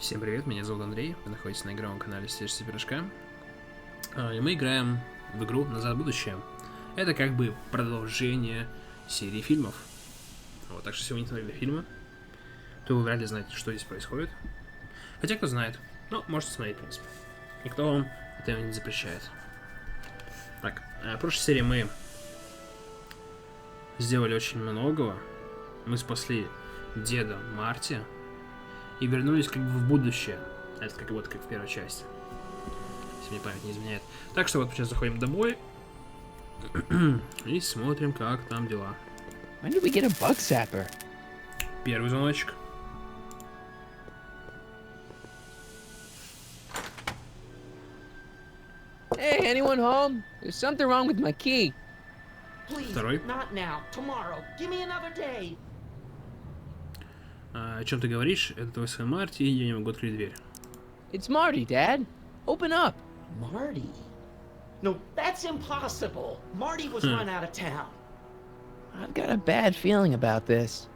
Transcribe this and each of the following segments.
Всем привет, меня зовут Андрей, вы находитесь на игровом канале Стежься пирожка. И мы играем в игру «Назад в будущее». Это как бы продолжение серии фильмов. Вот, так что если вы не смотрели фильмы, то вы вряд ли знаете, что здесь происходит. Хотя кто знает, ну, можете смотреть, в принципе. Никто вам этого не запрещает. Так, в прошлой серии мы сделали очень многого. Мы спасли деда Марти и вернулись как бы в будущее. Это как вот как в первой части, если мне память не изменяет. Так что вот сейчас заходим домой и смотрим, как там дела. When did we get a bug zapper? Первый звоночек. Hey, anyone home? There's something wrong with my key. Please, Второй. not now. Tomorrow. Give me another day. О чем ты говоришь? Это твой сын Марти, и я не могу открыть дверь. It's Marty, Dad. Open up. Marty? No, that's impossible. Marty was run out of town. I've got a bad feeling about this.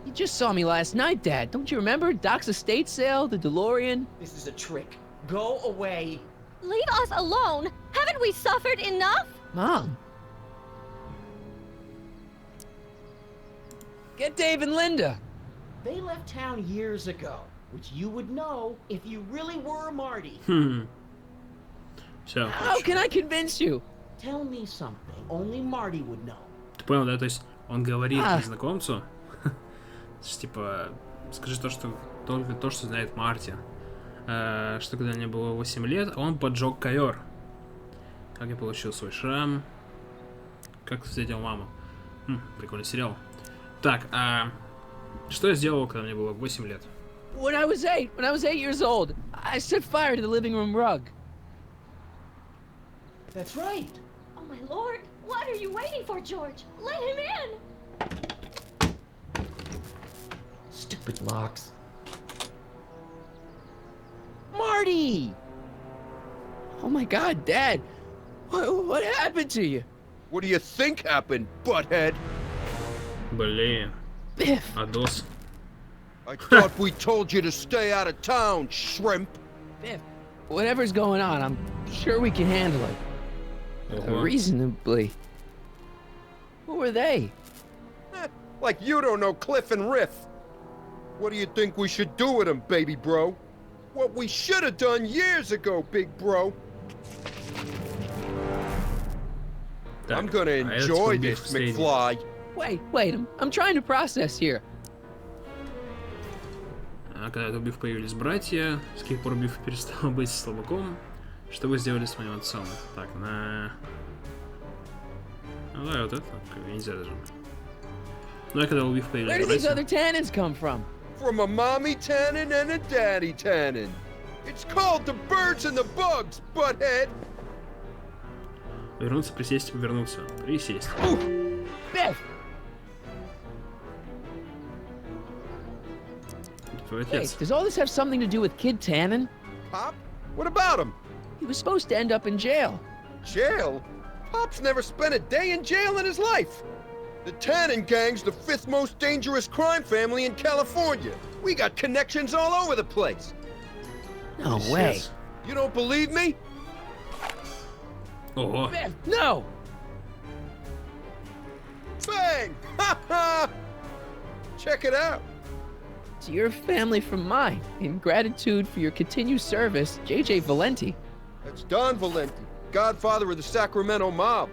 You just saw me last night, Dad. Don't you remember? Doc's estate sale, the DeLorean. This is a trick. Go away. Leave us alone! Haven't we suffered enough? Mom. Get Dave and Linda. They left town years ago, which you would know if you really were Marty. Все. How can I convince you? Tell me something only Marty would know. Ты понял, да? То есть он говорит незнакомцу, типа, скажи то, что только то, что знает Марти. Что когда мне было 8 лет, он поджег ковер. Как я получил свой шрам. Как встретил маму. Прикольный сериал. Так, что я сделал, когда мне было 8 лет? When I was 8 years old, I set fire to the living room rug. That's right. Oh my lord! What are you waiting for, George? Let him in! Stupid locks. Marty! Oh my God, Dad! What happened to you? What do you think happened, butthead? Блин, Biff! Адос. I thought we told you to stay out of town, shrimp. Biff, whatever's going on, I'm sure we can handle it. Ого. Reasonably. Who were they? Like you don't know Cliff and Riff. What do you think we should do with them, baby bro? What we should have done years ago, big bro. Так, I'm gonna а этот enjoy убил this, последний. McFly. Wait, I'm trying to process here. Когда от убив появились братья, с каких пор убив перестал быть слабаком, что вы сделали с моим отцом? Так, на... Ну да, вот это, нельзя даже. Ну а когда убив Where появились did these братья... other Tannens come from? From a mommy tannin and a daddy tannin. It's called the birds and the bugs, butthead. Вернуться, присесть, повернуться. Присесть. Biff! Твой Hey, отец. does all this have something to do with Kid Tannen? Pop? What about him? He was supposed to end up in jail. Jail? Pop's never spent a day in jail in his life. The Tannen gang's the 5th most dangerous crime family in California. We got connections all over the place. No way. Пиздец. You don't believe me? Ого. Biff, no! Bang! Ha ha! Check it out. To your family from mine, in gratitude for your continued service, J.J. Valenti. That's Don Valenti, godfather of the Sacramento mob.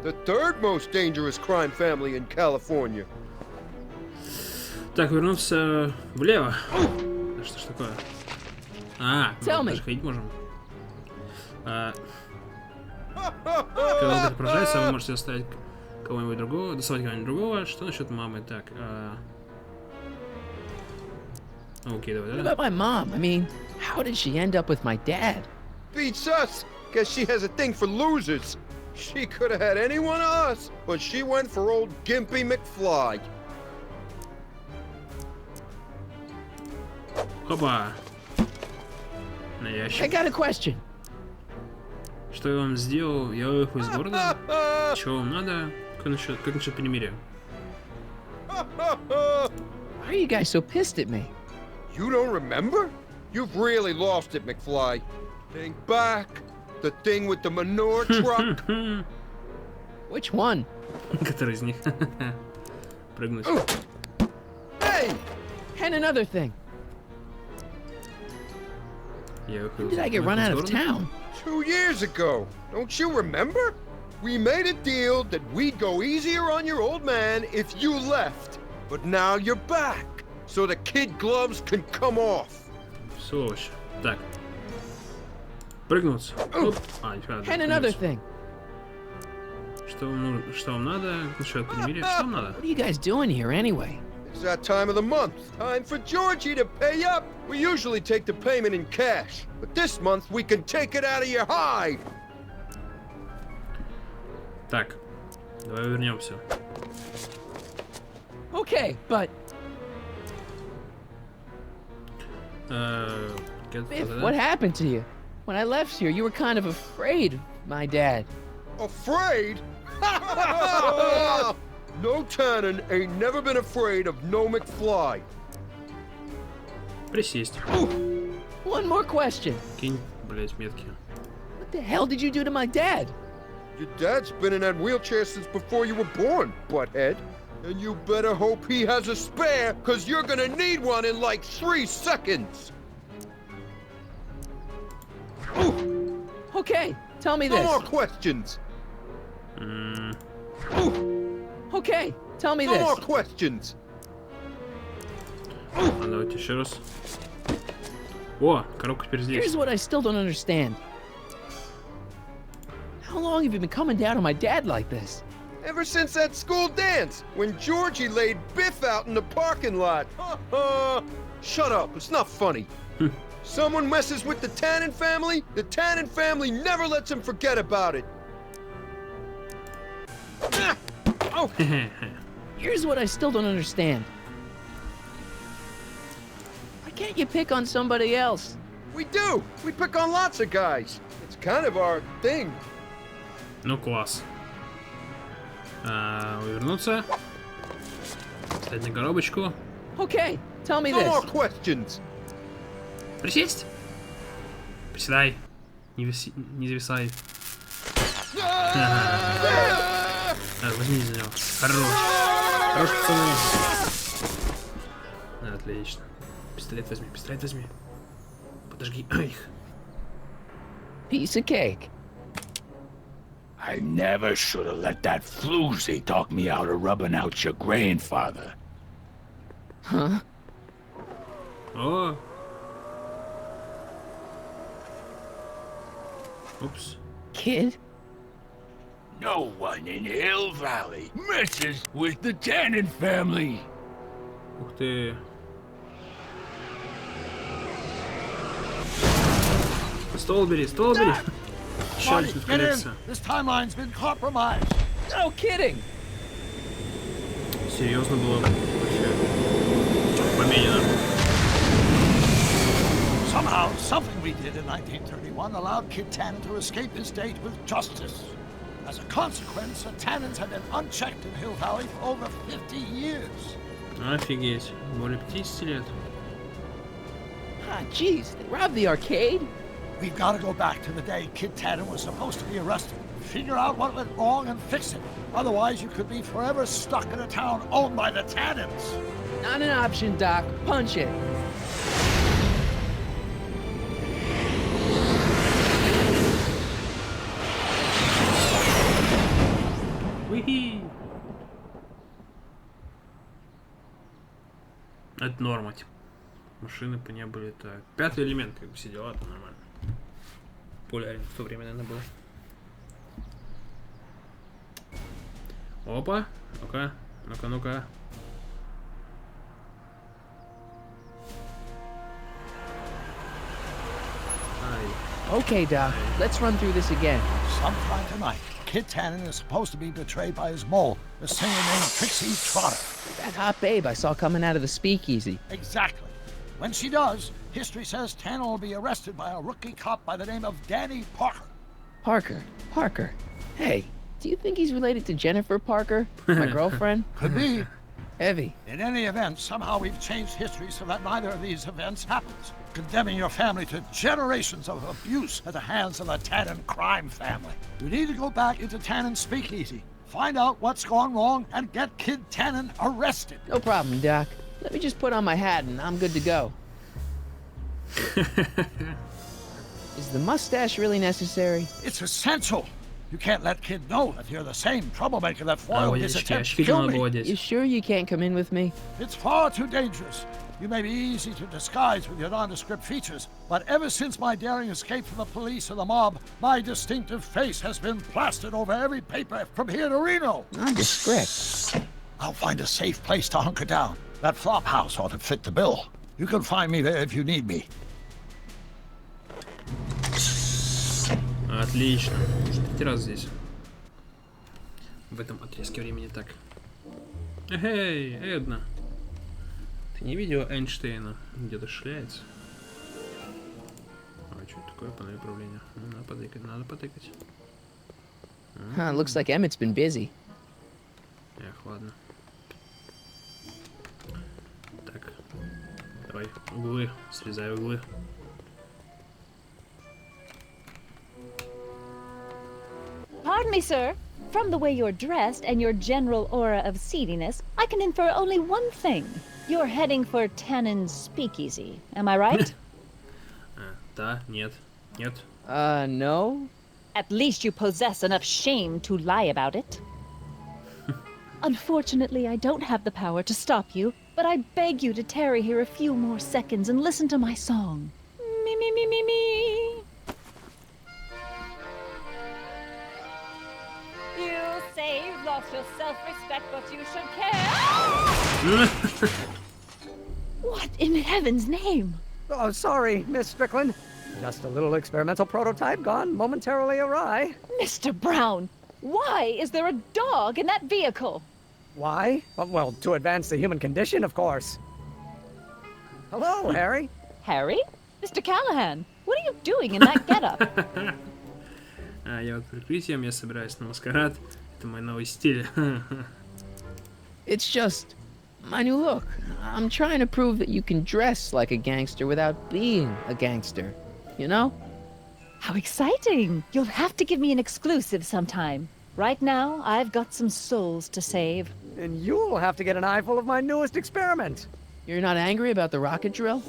The 3rd most dangerous crime family in California. Так, вернуться влево. Да что ж такое? Tell мы me. даже ходить можем. Когда он отображается, вы можете доставить кого-нибудь другого, доставать кого-нибудь другого. Что насчет мамы? Так, окей, What давай, about my mom? I mean, how did she end up with my dad? Beats us. Guess she has a thing for losers. She could have had any one of us, but she went for old Gimpy McFly. Опа! На I ящик. got a question. Что я вам сделал? Я уехал из города. Чего вам надо? Как насчет перемирия? Why are you guys so pissed at me? You don't remember? You've really lost it, McFly. Think back. The thing with the manure truck. Which one? Который из них? Прыгнуть. Hey! And another thing. When did I get run out of town? 2 years ago. Don't you remember? We made a deal that we'd go easier on your old man if you left. But now you're back. So the kid gloves can come off. Сволочь. Так. Прыгнуть. Оп. Нифига. And another thing. Что вам надо? Насчет перемирия? Что вам надо? What are you guys doing here anyway? It's that time of the month. Time for Georgie to pay up. We usually take the payment in cash. But this month we can take it out of your hide. Так. Давай вернемся. Okay, but Biff, what happened to you? When I left here, you were kind of afraid of my dad. Afraid? No Tannen ain't never been afraid of no McFly. Присесть. One more question. Кинь, блять, метки. What the hell did you do to my dad? Your dad's been in that wheelchair since before you were born, butthead. And you better hope he has a spare, cause you're gonna need one in like 3 seconds. Okay, tell me No this. more questions. Okay, tell me No more this. questions. Давайте еще раз. О, коробка теперь здесь. Here's what I still don't understand. How long have you been coming down on my dad like this? Ever since that school dance, when Georgie laid Biff out in the parking lot. Shut up, it's not funny. Someone messes with the Tannen family never lets him forget about it. Oh. Here's what I still don't understand. Why can't you pick on somebody else? We do. We pick on lots of guys. It's kind of our thing. Ну класс. Вернуться. Встать на коробочку. Okay, tell me No more this. questions. Присесть. Приседай. Не зависай. Возьми за него. Хорош. Хорош, пацаны. Отлично. Пистолет возьми. Подожги их. Piece of cake. I never should have let that floozy talk me out of rubbing out your grandfather. Huh? О. Упс. Kid? No one in Hill Valley messes with the Tannen family. Ух ты. Стол бери. Marty, Челюсть get in. открыться. This timeline's been compromised. No kidding. Серьезно было вообще. Что-то поменено. Somehow, something we did in 1931 allowed Kid Tannen to escape his fate with justice. As a consequence, the Tannens have been unchecked in Hill Valley for over 50 years. Офигеть. Более 50 лет. Ah, jeez, they robbed the arcade? We've got to go back to the day Kid Tannen was supposed to be arrested. Figure out what went wrong and fix it. Otherwise, you could be forever stuck in a town owned by the Tannens. Not an option, Doc. Punch it. Уи. Это норма, типа. Машины по небу летают. Пятый элемент, как бы все дела, то нормально. Популярен в то время, наверное, был. Опа. Ну-ка. Okay, Doc, let's run through this again. Sometime tonight, Kid Tannen is supposed to be betrayed by his mole, a singer named Trixie Trotter. That hot babe I saw coming out of the speakeasy. Exactly. When she does, history says Tannen will be arrested by a rookie cop by the name of Danny Parker. Parker. Hey, do you think he's related to Jennifer Parker, my girlfriend? Could be. Heavy. In any event, somehow we've changed history so that neither of these events happens, condemning your family to generations of abuse at the hands of the Tannen crime family. You need to go back into Tannen's speakeasy, find out what's gone wrong, and get Kid Tannen arrested. No problem, Doc. Let me just put on my hat and I'm good to go. Is the mustache really necessary? It's essential. You can't let Kid know that you're the same troublemaker that foiled his attempt to очки kill надо me. было одеть. You sure you can't come in with me? It's far too dangerous. You may be easy to disguise with your nondescript features, but ever since my daring escape from the police and the mob, my distinctive face has been plastered over every paper from here to Reno. Nondescript. I'll find a safe place to hunker down. That flop house ought to fit the bill. You can find me there if you need me. Отлично. Уже третий раз здесь. В этом отрезке времени так. Эй, Эдна. Ты не видела Эйнштейна? Где-то шляется. А что это такое? Панель управления. Ну, надо потыкать, надо потыкать. Huh, looks like Emmett's been busy. Эх, ладно. Так. Давай, углы. Срезай углы. Pardon me, sir. From the way you're dressed and your general aura of seediness, I can infer only one thing. You're heading for Tannen's speakeasy. Am I right? Да, нет, нет. No? At least you possess enough shame to lie about it. Unfortunately, I don't have the power to stop you, but I beg you to tarry here a few more seconds and listen to my song. Me, me, me, me, me. You say you've lost your self-respect, but you should care. What in heaven's name? Oh, sorry, Miss Strickland. Just a little experimental prototype gone momentarily awry. Mr. Brown, why is there a dog in that vehicle? Why? Well, to advance the human condition, of course. Hello, Harry. Harry? Mr. Callahan, what are you doing in that getup? Я вот прикрытием, я собираюсь на маскарад. Это мой новый стиль. It's just my new look. I'm trying to prove that you can dress like a gangster without being a gangster. You know? How exciting! You'll have to give me an exclusive sometime. Right now, I've got some souls to save. And you'll have to get an eyeful of my newest experiment. You're not angry about the rocket drill?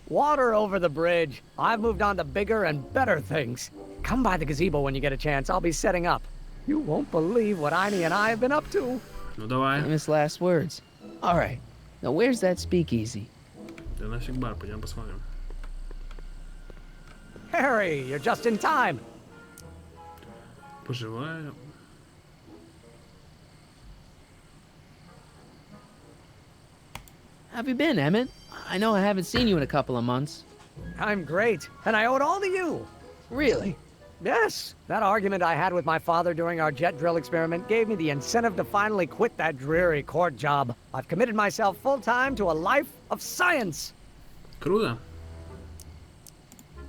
Water over the bridge. I've moved on to bigger and better things. Come by the gazebo when you get a chance. I'll be setting up. You won't believe what Einie and I have been up to. Ну давай. Famous last words. All right. Now where's that speakeasy? Да нафиг бар, пойдем посмотрим. Harry, you're just in time. Пожелаю. How have you been, Emmett? I know I haven't seen you in a couple of months. I'm great, and I owe it all to you. Really? Yes, that argument I had with my father during our jet drill experiment gave me the incentive to finally quit that dreary court job. I've committed myself full-time to a life of science. Круто.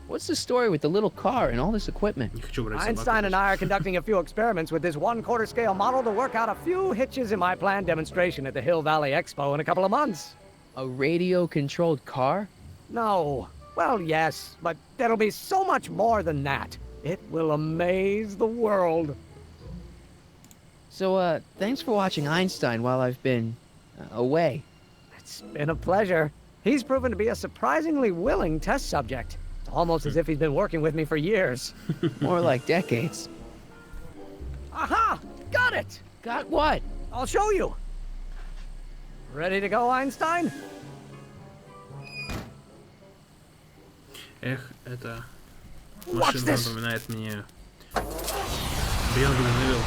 What's the story with the little car and all this equipment? Не хочу брать собаку. Einstein and I are conducting a few experiments with this 1/4 scale model to work out a few hitches in my planned demonstration at the Hill Valley Expo in a couple of months. A radio-controlled car? No. Well, yes, but there'll be so much more than that. It will amaze the world. So, thanks for watching Einstein while I've been away. It's been a pleasure. He's proven to be a surprisingly willing test subject. It's almost as if he's been working with me for years. More like decades. Aha! Got it! Got what? I'll show you. Ready to go, Einstein? Эх, эта Watch машина this. напоминает мне Бьонг Невилл.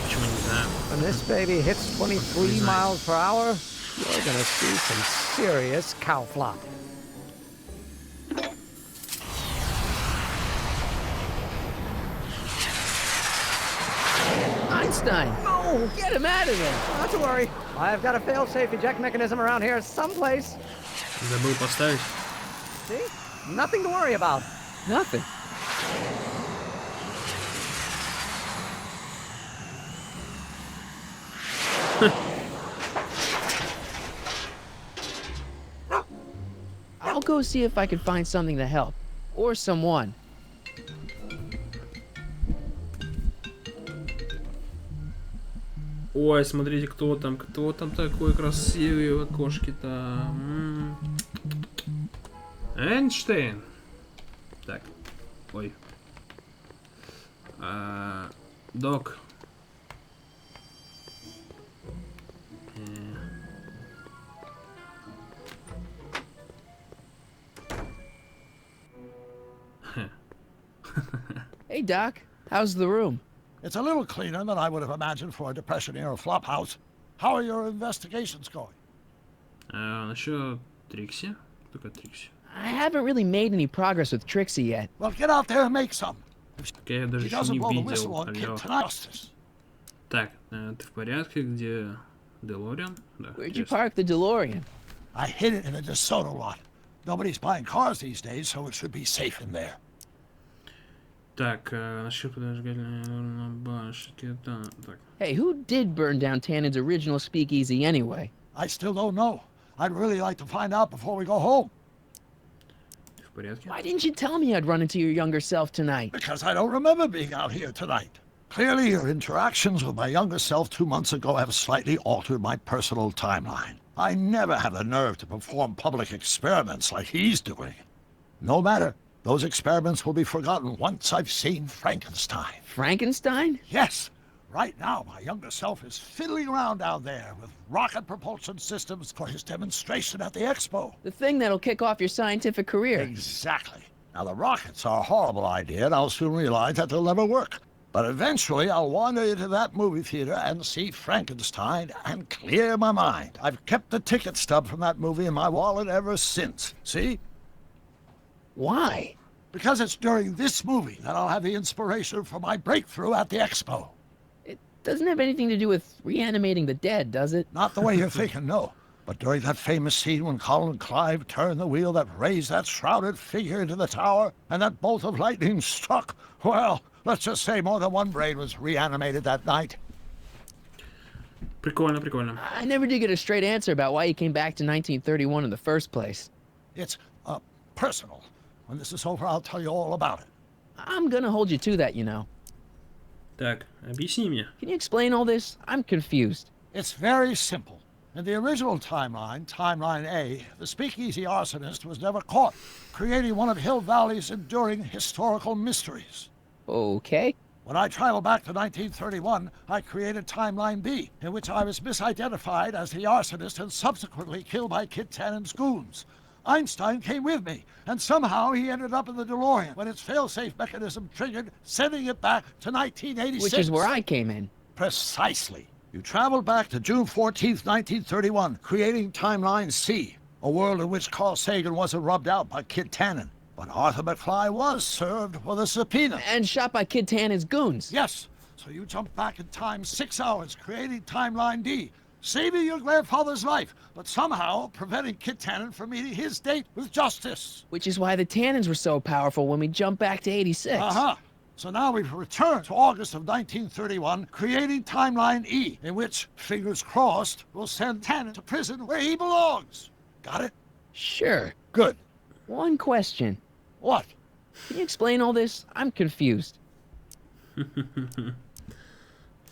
Почему не знаю. When this baby hits 23 miles per hour, you're gonna see some serious cow flop. Einstein! No! Get him out of there! Not to worry. I've got a fail-safe eject mechanism around here someplace. Забыл поставить. See? Nothing to worry about. Nothing. I'll go see if I can find something to help. Or someone. Ой, смотрите, кто там такой красивый в окошке-то. Эйнштейн. Так, ой. Док. Hey, Doc. How's the room? It's a little cleaner than I would have imagined for a Depression-era flophouse. How are your investigations going? Насчет Трикси? Только Трикси. I haven't really made any progress with Trixie yet. Well, get out there and make some. Я ее даже She еще doesn't не blow the видел. whistle on Алло. Kid Justice. Так, ты в порядке? Где Делориан? Да. Where'd you интересно. park the DeLorean? I hid it in a DeSoto lot. Nobody's buying cars these days, so it should be safe in there. Так, насчет подожгательной башки. Так. Hey, who did burn down Tannen's original speakeasy anyway? I still don't know. I'd really like to find out before we go home. Ты в порядке? Why didn't you tell me I'd run into your younger self tonight? Because I don't remember being out here tonight. Clearly, your interactions with my younger self 2 months ago have slightly altered my personal timeline. I never had the nerve to perform public experiments like he's doing. No matter. Those experiments will be forgotten once I've seen Frankenstein. Frankenstein? Yes. Right now, my younger self is fiddling around down there with rocket propulsion systems for his demonstration at the expo. The thing that'll kick off your scientific career. Exactly. Now, the rockets are a horrible idea, and I'll soon realize that they'll never work. But eventually, I'll wander into that movie theater and see Frankenstein and clear my mind. I've kept the ticket stub from that movie in my wallet ever since. See? Why? Because it's during this movie that I'll have the inspiration for my breakthrough at the expo. It doesn't have anything to do with reanimating the dead, does it? Not the way you're thinking, no. But during that famous scene when Colin Clive turned the wheel that raised that shrouded figure into the tower and that bolt of lightning struck, well, let's just say more than one brain was reanimated that night. Прикольно, прикольно. I never did get a straight answer about why you came back to 1931 in the first place. It's, personal. When this is over, I'll tell you all about it. I'm gonna hold you to that, you know. Так, объясни мне. Can you explain all this? I'm confused. It's very simple. In the original timeline, Timeline A, the speakeasy arsonist was never caught, creating one of Hill Valley's enduring historical mysteries. Okay. When I traveled back to 1931, I created Timeline B, in which I was misidentified as the arsonist and subsequently killed by Kid Tannen's goons. Einstein came with me, and somehow he ended up in the DeLorean when its failsafe mechanism triggered, sending it back to 1986. Which is where I came in. Precisely. You traveled back to June 14th, 1931, creating Timeline C, a world in which Carl Sagan wasn't rubbed out by Kid Tannen. But Arthur McFly was served with a subpoena. And shot by Kid Tannen's goons. Yes. So you jumped back in time 6 hours, creating Timeline D, saving your grandfather's life, but somehow preventing Kid Tannen from meeting his date with justice. Which is why the Tannens were so powerful when we jumped back to 86. Uh-huh. So now we've returned to August of 1931, creating Timeline E, in which, fingers crossed, we'll send Tannen to prison where he belongs. Got it? Sure. Good. One question. What? Can you explain all this? I'm confused.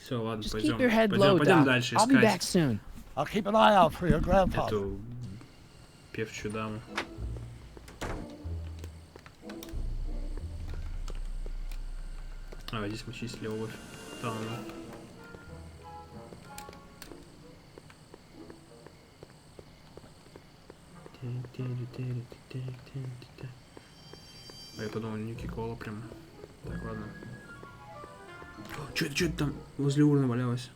Все, ладно, Just пойдем. keep your head low, Пойдем Doc. дальше I'll be back искать soon. I'll keep an eye out for your grandfather. эту певчую даму. А, здесь мы чистили обувь. Таннена. А я подумал, Ники Кола прям. Так, ладно. Чё это там возле урны валялось?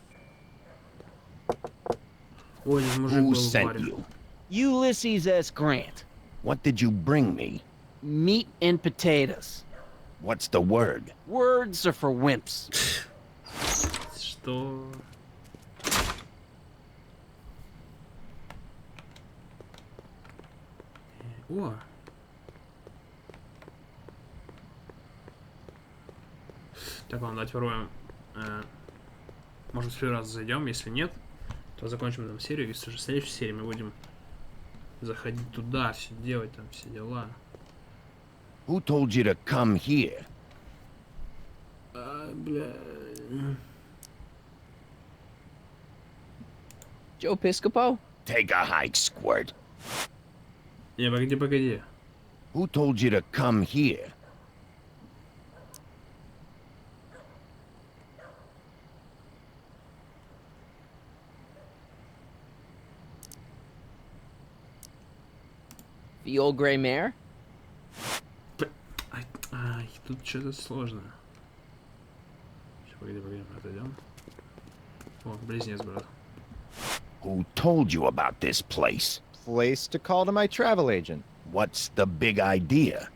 Ой, здесь мужик Who был в sent баре. you? Ulysses S. Grant. What did you bring me? Meat and potatoes. What's the word? Words are for wimps. Что? О! Так, ладно, давайте попробуем. Может, в первый раз зайдем, если нет, то закончим там серию, и в следующей серии мы будем заходить туда, все делать, там все дела. Who told you to come here? Бля... Joe Piscopo? Take a hike, squirt. Не, погоди. Who told you to come here? The old gray mare? Ай, тут что-то сложно. Сейчас, погоди, отойдем. О, близнец, брат. Who told you about this place? Place to call to my travel agent. What's the big idea?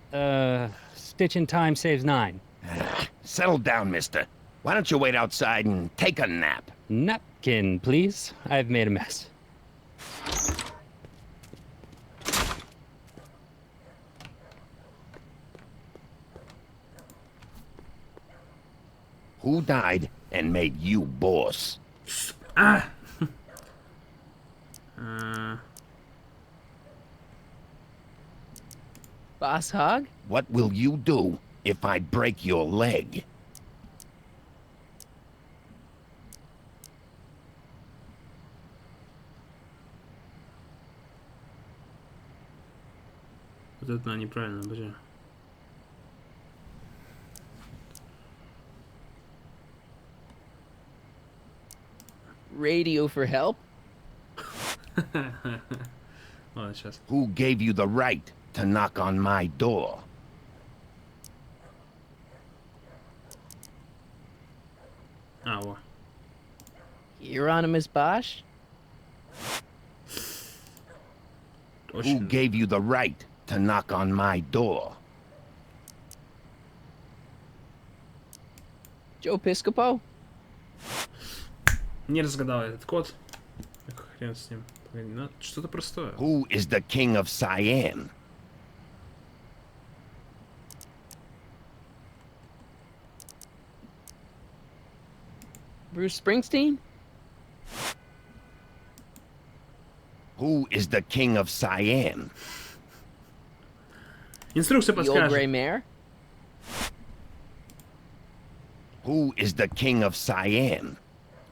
Stitch in time saves 9. Settle down, mister. Why don't you wait outside and take a nap? Napkin, please. I've made a mess. Who died and made you boss? Boss Hog? What will you do if I break your leg? Вот это неправильно, бля. Radio for help? Ладно, сейчас. Who gave you the right to knock on my door? Во. Hieronymus Bosch? Who gave you the right to knock on my door? Joe Piscopo? Не разгадал этот код. Так, хрен с ним. Погоди, ну, что-то простое. Who is the king of Siam? Bruce Springsteen? Who is the king of Siam? Инструкция The old gray подскажет. mare? Who is the king of Siam?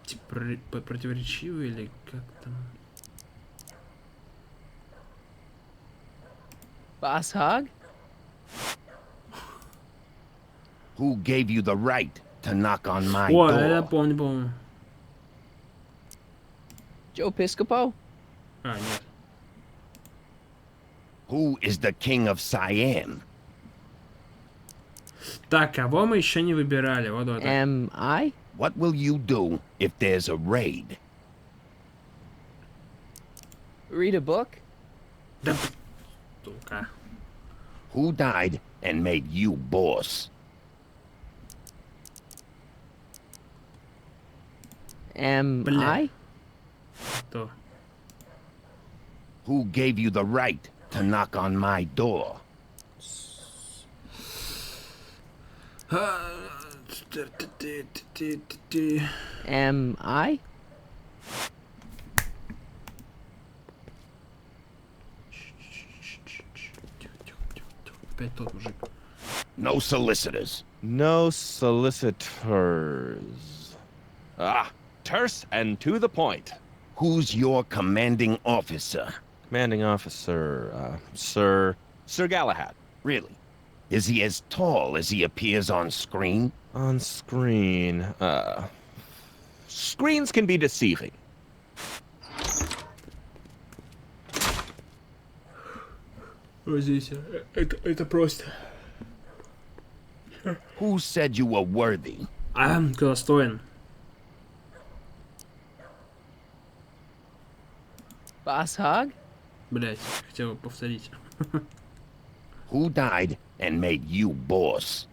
Типа противоречивый или как там? Boss Hog? Who gave you the right to knock on my О, я door? помню. Joe Piscopo? Нет. Who is the king of Siam? Так, кого мы еще не выбирали? Вот это. Am I? What will you do if there's a raid? Read a book? Да, сука. Who died and made you boss? Am Blah. I? То. Who gave you the right to knock on my door? Am I? Опять тот мужик. No solicitors. No solicitors. Ah, terse and to the point. Who's your commanding officer? Commanding officer, Sir Galahad. Really? Is he as tall as he appears on screen? On screen, screens can be deceiving. Вот здесь. Это просто. Who said you were worthy? Кто достоин? Boss Hog? Блять, хотел повторить. Who died and made you boss?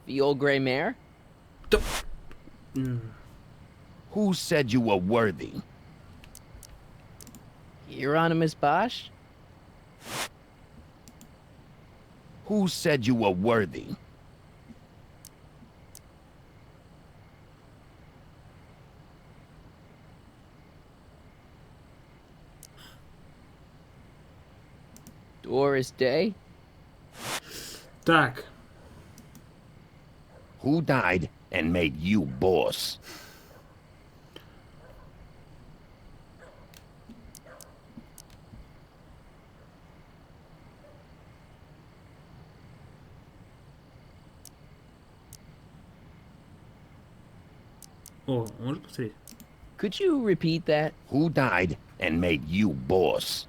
The old gray mare? Who said you were worthy? Hieronymus Bosch? Who said you were worthy? Doris Day? Так. Who died and made you boss? О, может посмотреть? Could you repeat that? Who died and made you boss?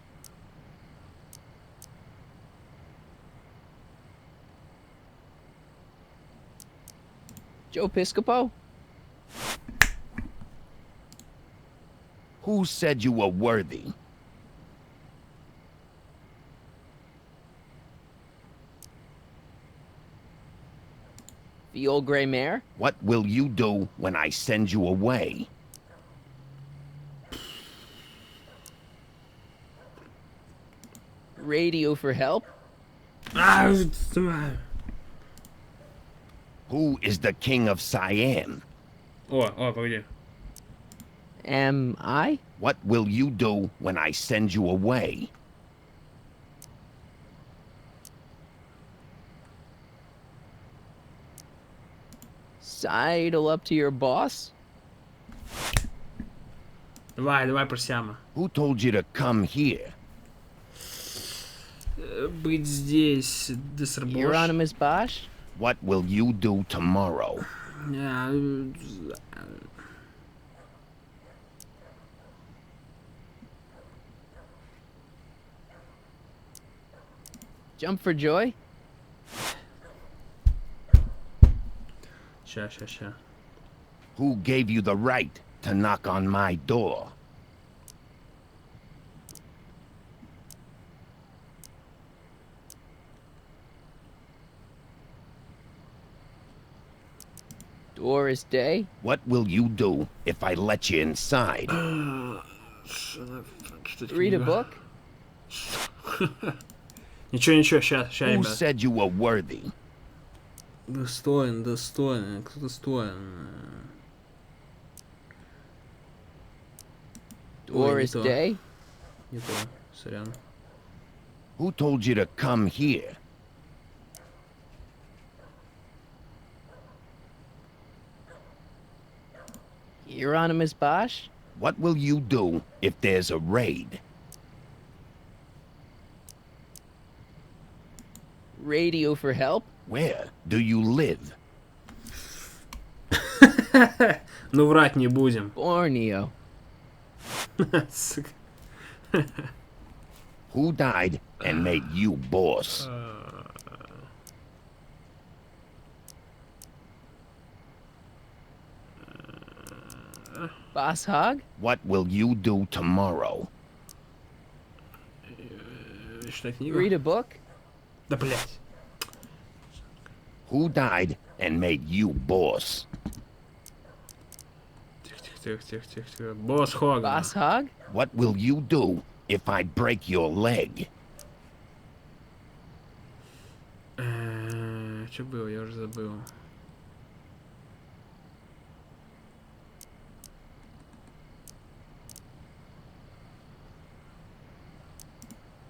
Joe Piscopo? Who said you were worthy? The old gray mare? What will you do when I send you away? Radio for help? А, Who is the king of Siam? О, погоди. Am I? What will you do when I send you away? Sidle up to your boss? Давай просямо. Who told you to come here? Быть здесь, десербош. Euronymous Bosch? What will you do tomorrow? Jump for joy? Ща. Who gave you the right to knock on my door? Doris Day? What will you do if I let you inside? Read a book? Ничего, ща, Who ребят. said you were worthy? Достоин, кто достоин? Doris не то. Day? Не то, сорян. Who told you to come here? Euronymous Bosch? What will you do if there's a raid? Radio for help? Where do you live? Ну, врать не будем. Borneo. Сука. Who died and made you boss? Boss Hog? What will you do tomorrow? Читай книгу. Read a book? Да, блядь. Who died and made you boss? Тихо. Босс Хог. Boss Hog? What will you do if I break your leg? Что было? Я уже забыл.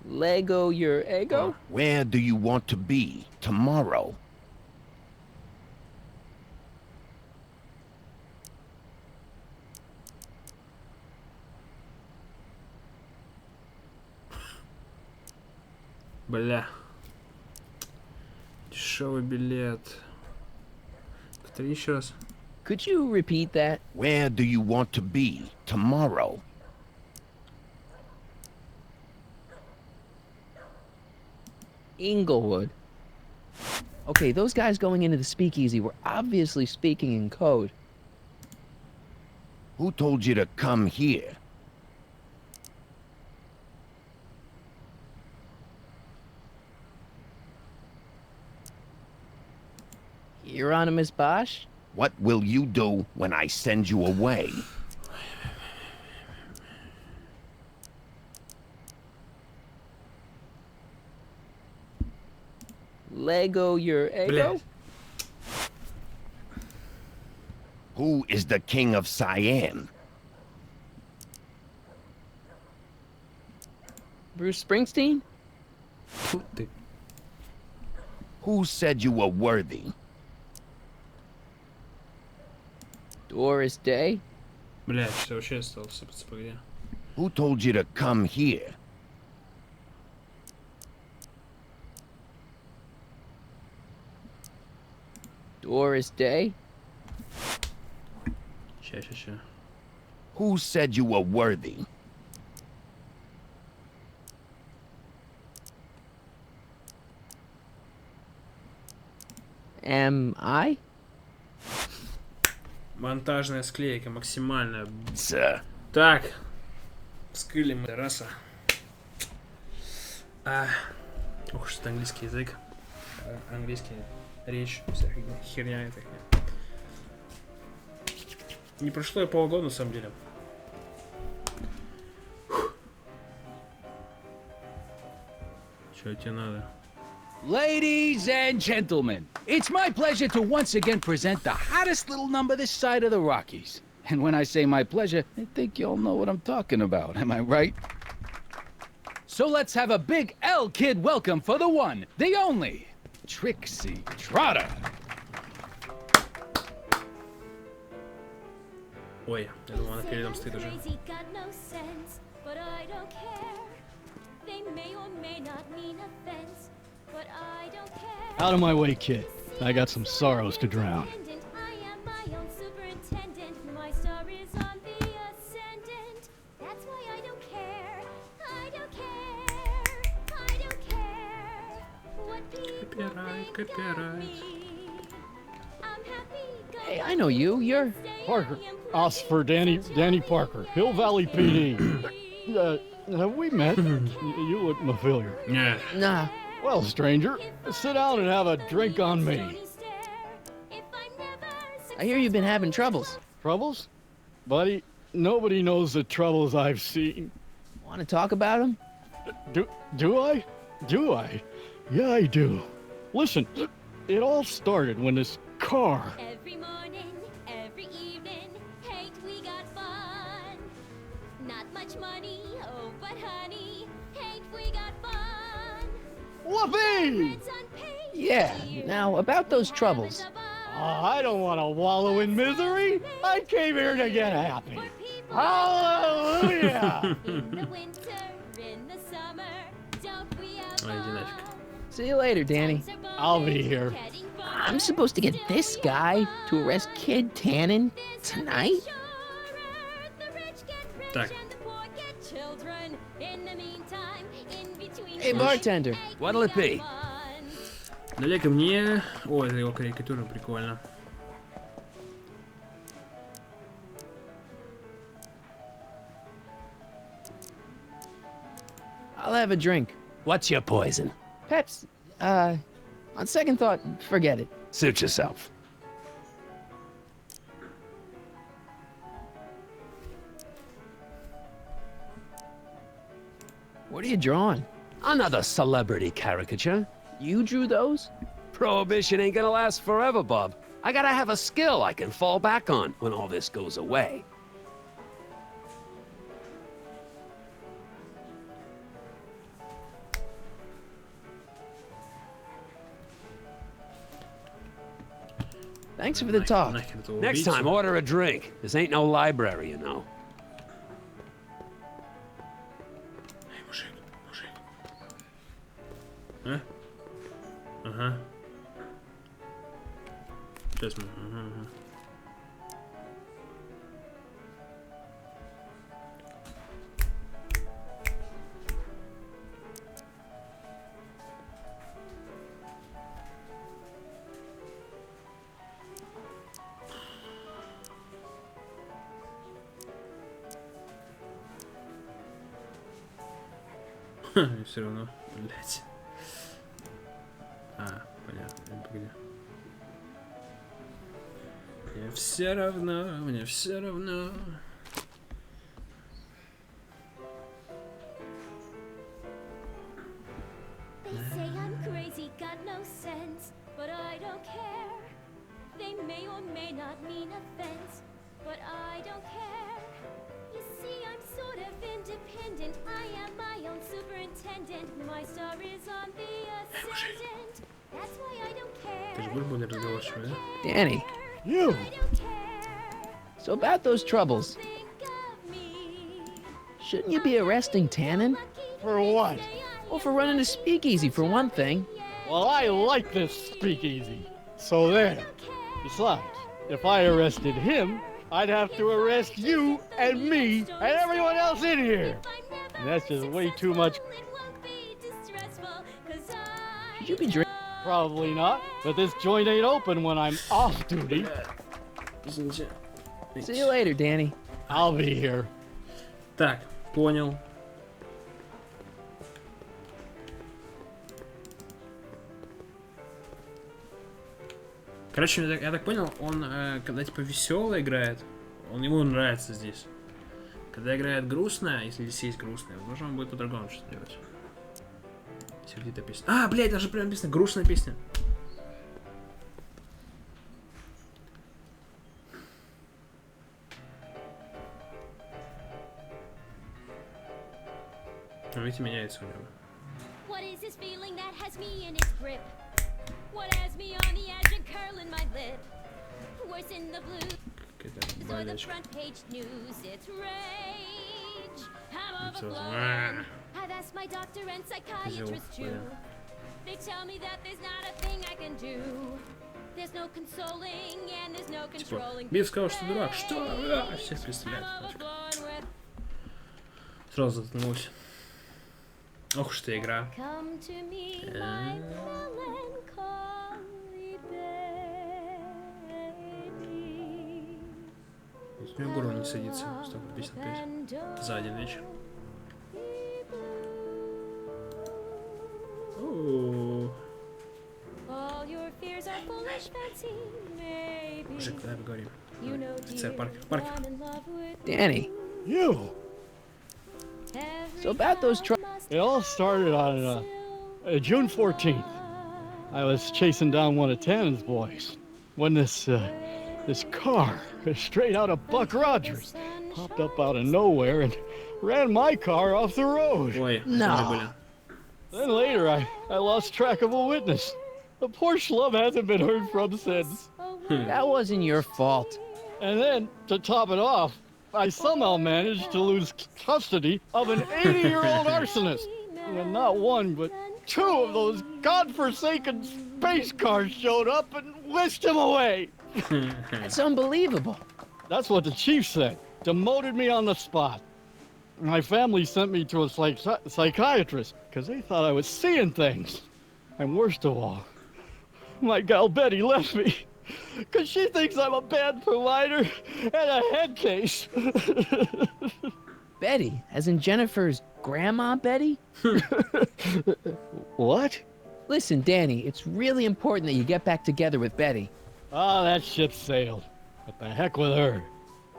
Lego your ego? Where do you want to be tomorrow? Бля. Дешевый билет. Повтори еще раз. Could you repeat that? Where do you want to be tomorrow? Inglewood. Okay, those guys going into the speakeasy were obviously speaking in code. Who told you to come here? Euronymous Bosch? What will you do when I send you away? Lego your ego? Блядь. Who is the king of Siam? Bruce Springsteen? Фу ты. Who said you were worthy? Doris Day? Блядь, что вообще стало сыпаться по где? Who told you to come here? Doris Day? Ща. Who said you were worthy? Am I? Монтажная склейка максимальная. Sir. Так. Вскрыли мы раса. Ух, что английский язык. Английский речь. Вся херня эта. Не прошло и полгода на самом деле. Чё тебе надо? Ladies and gentlemen, it's my pleasure to once again present the hottest little number this side of the Rockies. And when I say my pleasure, I think you all know what I'm talking about, am I right? So let's have a big L-Kid welcome for the one, the only, Trixie Trotter. Ой, я думал, она передом стоит уже. Out of my way, kid. I got some sorrows to drown. Copyright. Hey, I know you. You're... Parker. Oscar Danny Parker. Hill Valley PD. Have we met? You look familiar. Yeah. Nah. Well, stranger, sit down and have a drink on me. I hear you've been having troubles. Troubles? Buddy, nobody knows the troubles I've seen. Want to talk about them? Do I? Do I? Yeah, I do. Listen, it all started when this car... Every morning, every evening, hate we got fun. Not much money, oh, but honey, hate we got fun. Whoopee! Yeah, now about those troubles. I don't want to wallow in misery. I came here to get happy. Hallelujah! In the winter, in the summer, don't we have Ой, иди нафиг. See you later, Danny. I'll be here. I'm supposed to get this guy to arrest Kid Tannen tonight? Так. Hey, bartender. What'll it be? Налей-ка мне... О, это его карикатура, прикольно. I'll have a drink. What's your poison? Pepsi. On second thought, forget it. Suit yourself. What are you drawing? Another celebrity caricature. You drew those? Prohibition ain't gonna last forever, Bob. I gotta have a skill I can fall back on when all this goes away. Thanks for the talk. Next time, order a drink. This ain't no library, you know. Эй, мужик. А? Ага. Сейчас мы... Ага. И все равно, блять. Понятно, погоди. Мне все равно. They say I'm crazy, got no sense, but I don't care. They may or may not mean offense, but I don't care. You see, I'm sort of independent. I am my own superintendent. Ты же будешь более разговорчивый, да? Danny. You. So about those troubles. Shouldn't you be arresting Tannen? For what? Well, for running a speakeasy, for one thing. Well, I like this speakeasy. So there. Besides, if I arrested him, I'd have to arrest you and me and everyone else in here. And that's just way too much. Should you be drinking? Probably not, but this joint ain't open when I'm off duty. See you later, Danny. I'll be here. Так, понял. Короче, я так понял, он, когда типа весело играет, ему нравится здесь. Когда играет грустно, если здесь есть грустное, возможно, он будет по-другому что-то делать. Сердитая песня. А, блядь, даже прям написано грустная песня. Ну, видите, меняется у него. What is this feeling that has me in its grip? What has me on the edge and curling my lip? Worse in the blue. Or the front page news, it's rage. I'm overflowing. I've asked my doctor and psychiatrist too. They tell me that there's not a thing I can do. There's no consoling and there's no controlling. Бив сказал, что дурак. Что? Всех представляет. Сразу заткнулся. Ох уж ты игра. Вот у меня горло не садится, столько песен петь. За один вечер. Мужик, давай поговорим. Офицер Паркер. Danny. You. So about those troubles. It all started on June 14th. I was chasing down one of Tannen's boys when this car, straight out of Buck Rogers, popped up out of nowhere and ran my car off the road. Ой, No. Then later, I lost track of a witness. The poor schlub hasn't been heard from since. That wasn't your fault. And then, to top it off, I somehow managed to lose custody of an 80-year-old arsonist. And not one, but two of those godforsaken space cars showed up and whisked him away. That's unbelievable. That's what the chief said. Demoted me on the spot. My family sent me to a psychiatrist because they thought I was seeing things. And worst of all, my gal Betty left me because she thinks I'm a bad provider and a head case. Betty, as in Jennifer's grandma Betty? What? Listen, Danny, it's really important that you get back together with Betty. Ah, that ship sailed. What the heck with her?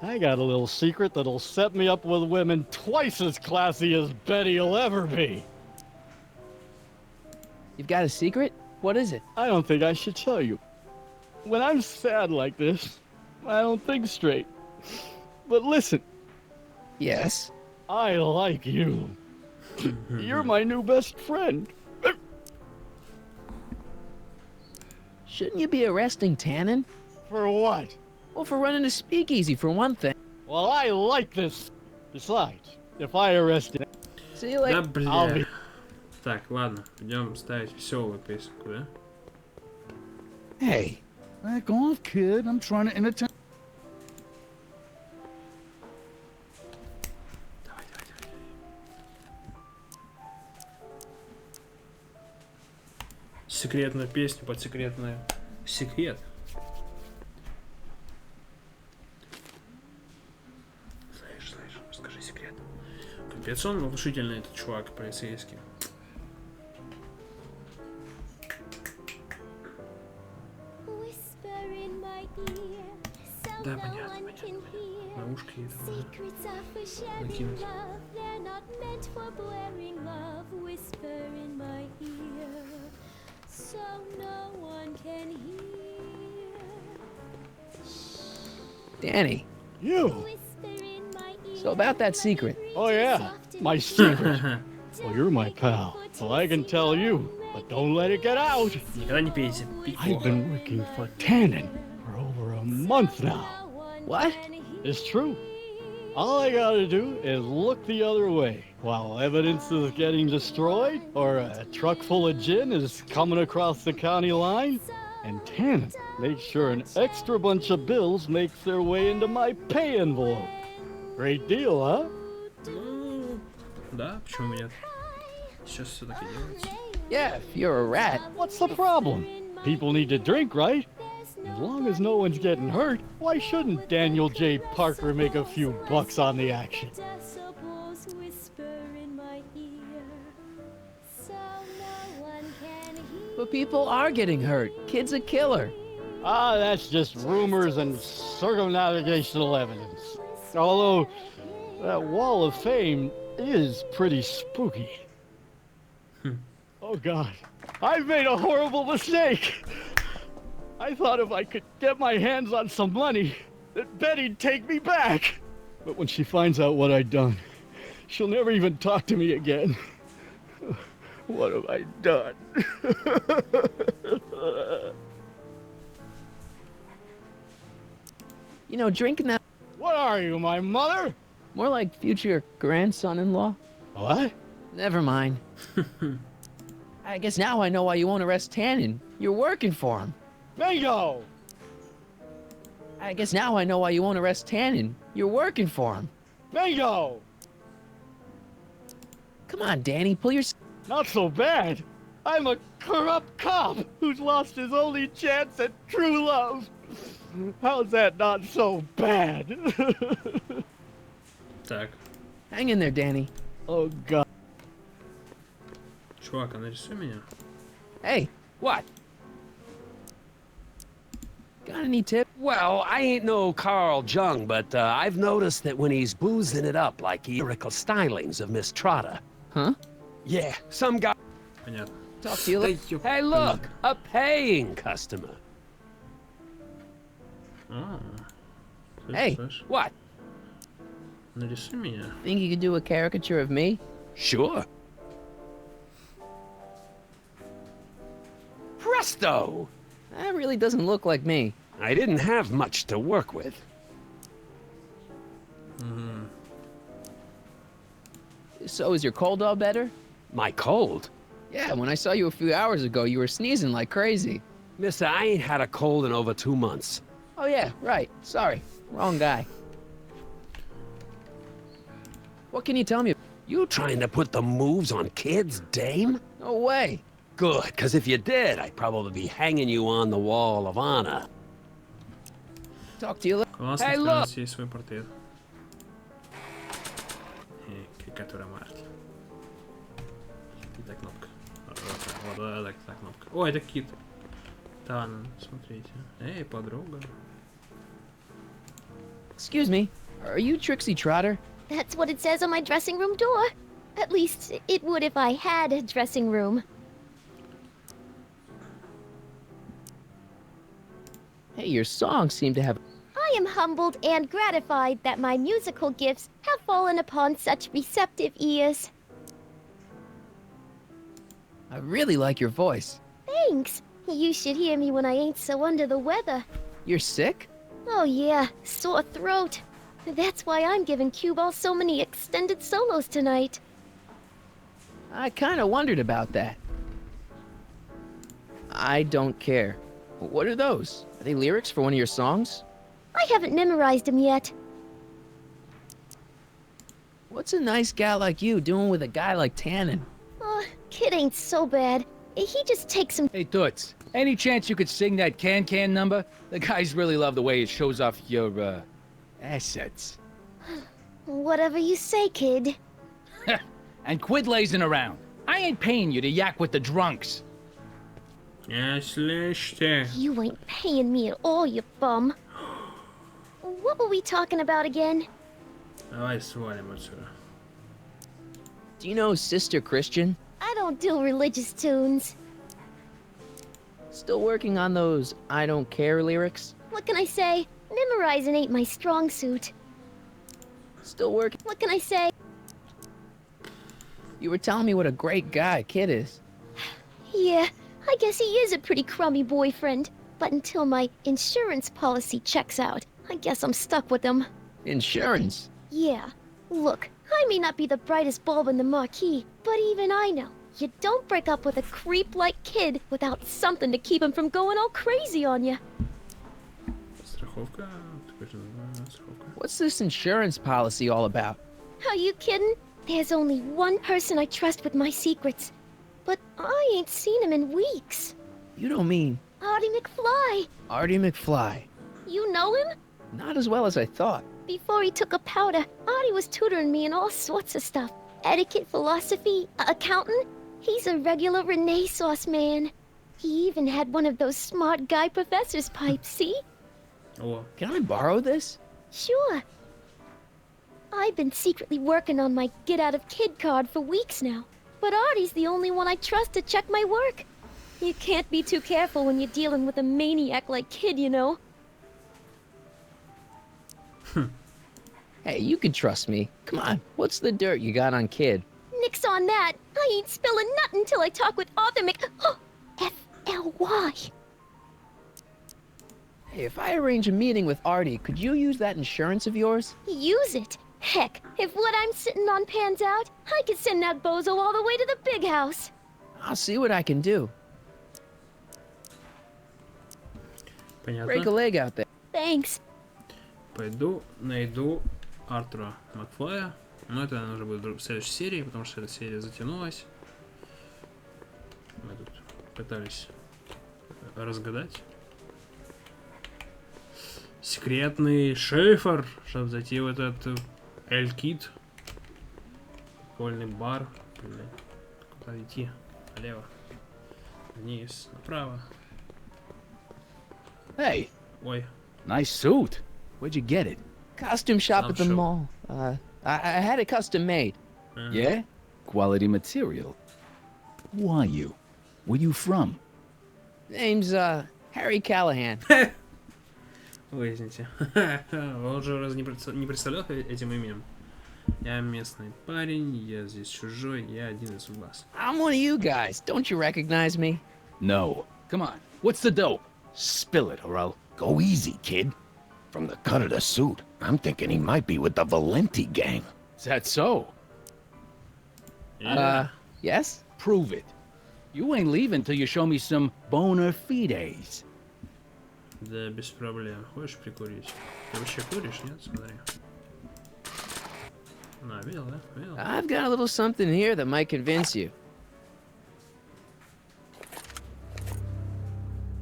I got a little secret that'll set me up with women twice as classy as Betty'll ever be. You've got a secret? What is it? I don't think I should tell you. When I'm sad like this, I don't think straight. But listen. Yes? I like you. You're my new best friend. Shouldn't you be arresting Tannen? For what? Well, for running a speakeasy, for one thing. Well, I like this. Besides, if I arrest him... See you later. Да, бля. Так, ладно, идем ставить веселую песенку, да? Hey, back off, kid. I'm trying to entertain. Секретную песню под секретную. Секрет. Слышь, расскажи секрет. Капец, он внушительный, этот чувак полицейский. Да, понятно. На ушко ей там накинуть. Danny. You. So about that secret. Oh, yeah. My secret. Well, you're my pal, so I can tell you, but don't let it get out. Никогда не пейте. Пить I've плохо. been working for Tannen for over a month now. What? It's true. All I gotta do is look the other way while evidence is getting destroyed or a truck full of gin is coming across the county line, and Tannen makes sure an extra bunch of bills makes their way into my pay envelope. Great deal, huh? Да, почему нет? Сейчас все-таки делается. Yeah, if you're a rat. What's the problem? People need to drink, right? As long as no one's getting hurt, why shouldn't Daniel J. Parker make a few bucks on the action? But people are getting hurt. Kid's a killer. Ah, that's just rumors and circumnavigational evidence. Although, that wall of fame is pretty spooky. Oh God, I've made a horrible mistake. I thought if I could get my hands on some money, that Betty'd take me back. But when she finds out what I'd done, she'll never even talk to me again. What have I done? You know, drinking that... What are you, my mother? More like future grandson-in-law. What? Never mind. I guess now I know why you won't arrest Tannen. You're working for him. Bingo! I guess now I know why you won't arrest Tannen. You're working for him. Bingo! Come on, Danny, pull your... Not so bad. I'm a corrupt cop who's lost his only chance at true love. How's that not so bad? Так. Hang in there, Danny. Oh, God. Чувак, а нарисуй меня. Hey, what? Got any tip? Well, I ain't no Carl Jung, but I've noticed that when he's boozing it up like lyrical stylings of Miss Trotter. Huh? Yeah, some guy... Понятно. Talk to you later. Hey, look, a paying customer. А, Hey, слышь, what? нарисуй меня. Think you could do a caricature of me? Sure. Presto! That really doesn't look like me. I didn't have much to work with. So is your cold all better? My cold? Yeah, when I saw you a few hours ago, you were sneezing like crazy. Mister, I ain't had a cold in over 2 months. Oh yeah, right. Sorry. Wrong guy. What can you tell me? You trying to put the moves on kids, dame? No way. Good, because if you did, I'd probably be hanging you on the wall of honor. Talk to you later. Классно, Hey, что у look! нас есть свой портрет. Карикатура Марти. Это кнопка. Вот так кнопка. О, это кит. Таннен, смотрите. Эй, подруга. Excuse me. Are you Trixie Trotter? That's what it says on my dressing room door. At least it would if I had a dressing room. Hey, your songs seem to have... I am humbled and gratified that my musical gifts have fallen upon such receptive ears. I really like your voice. Thanks. You should hear me when I ain't so under the weather. You're sick? Oh yeah, sore throat. That's why I'm giving Cue Ball so many extended solos tonight. I kinda wondered about that. I don't care. What are those? Are they lyrics for one of your songs? I haven't memorized them yet. What's a nice gal like you doing with a guy like Tannen? Oh, kid ain't so bad. He just takes some... Hey, Toots, any chance you could sing that can number? The guys really love the way it shows off your, assets. Whatever you say, kid. And quit lazing around. I ain't paying you to yak with the drunks. Слышите. You ain't paying me at all, you bum. What were we talking about again? Давай свалим отсюда. Do you know Sister Christian? I don't do religious tunes. Still working on those I don't care lyrics? What can I say? Memorizing ain't my strong suit. Still working? What can I say? You were telling me what a great guy Kid is. Yeah, I guess he is a pretty crummy boyfriend. But until my insurance policy checks out, I guess I'm stuck with him. Insurance? Yeah. Look, I may not be the brightest bulb in the marquee, but even I know you don't break up with a creep like Kid without something to keep him from going all crazy on you. What's this insurance policy all about? Are you kidding? There's only one person I trust with my secrets, but I ain't seen him in weeks. You don't mean... Artie McFly. Artie McFly. You know him? Not as well as I thought. Before he took a powder, Artie was tutoring me in all sorts of stuff. Etiquette, philosophy, accounting. He's a regular Renaissance man. He even had one of those smart guy professor's pipes, see? Oh. Can I borrow this? Sure. I've been secretly working on my get out of Kid card for weeks now. But Artie's the only one I trust to check my work. You can't be too careful when you're dealing with a maniac like Kid, you know. Hey, you can trust me. Come on, what's the dirt you got on Kid? Nix on that. I ain't spilling nothing till I talk with Arthur F-L-Y. Hey, if I arrange a meeting with Artie, could you use that insurance of yours? Use it? Heck, if what I'm sitting on pans out, I could send that bozo all the way to the big house. I'll see what I can do. Понятно. Break a leg out there. Thanks. Пойду найду Артура Макфлая. Но это уже будет в следующей серии, потому что эта серия затянулась. Мы тут пытались разгадать секретный шифр, чтобы зайти в этот Эль-Кит. Прикольный бар. Блин. Куда идти? Налево. Вниз. Направо. Hey. Ой. Nice suit. Where'd you get it? Costume shop at the mall. I had it custom made. Yeah? Quality material. Who are you? Where you from? Name's, Harry Callahan. Выясните. Он уже раз не представлял этим именем. Я местный парень, я здесь чужой, я один из вас. I'm one of you guys. Don't you recognize me? No. Come on. What's the dope? Spill it, or I'll... Go easy, kid. From the cut of the suit, I'm thinking he might be with the Valenti gang. Is that so? Yeah. Yes? Prove it. You ain't leaving till you show me some bona fides. Да, без проблем. Хочешь прикурить? Ты вообще куришь, нет? Смотри. На, видел, да? Видел? I've got a little something here that might convince you.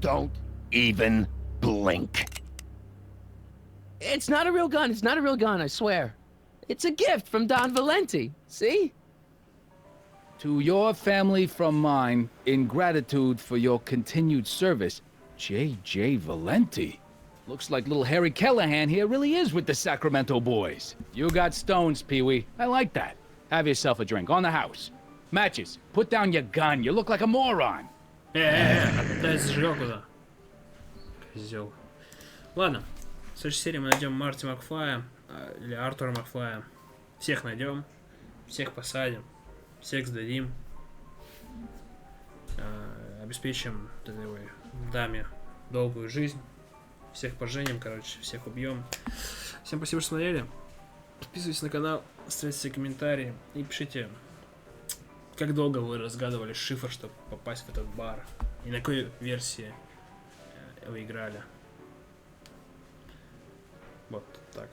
Don't even blink. It's not a real gun. It's not a real gun, I swear. It's a gift from Don Valenti. See? To your family from mine, in gratitude for your continued service, J.J. Valenti. Looks like little Harry Callahan here really is with the Sacramento boys. You got stones, Pee-wee. I like that. Have yourself a drink on the house. Matches. Put down your gun. You look like a moron. Дай зажигалку-то. Козёл. Ладно. В следующей серии мы найдем Марти Макфлая, или Артура Макфлая. Всех найдем, всех посадим, всех сдадим. Обеспечим этой даме долгую жизнь. Всех поженим, короче, всех убьем. Всем спасибо, что смотрели. Подписывайтесь на канал, ставьте свои комментарии и пишите, как долго вы разгадывали шифр, чтобы попасть в этот бар. И на какой версии вы играли. Вот так.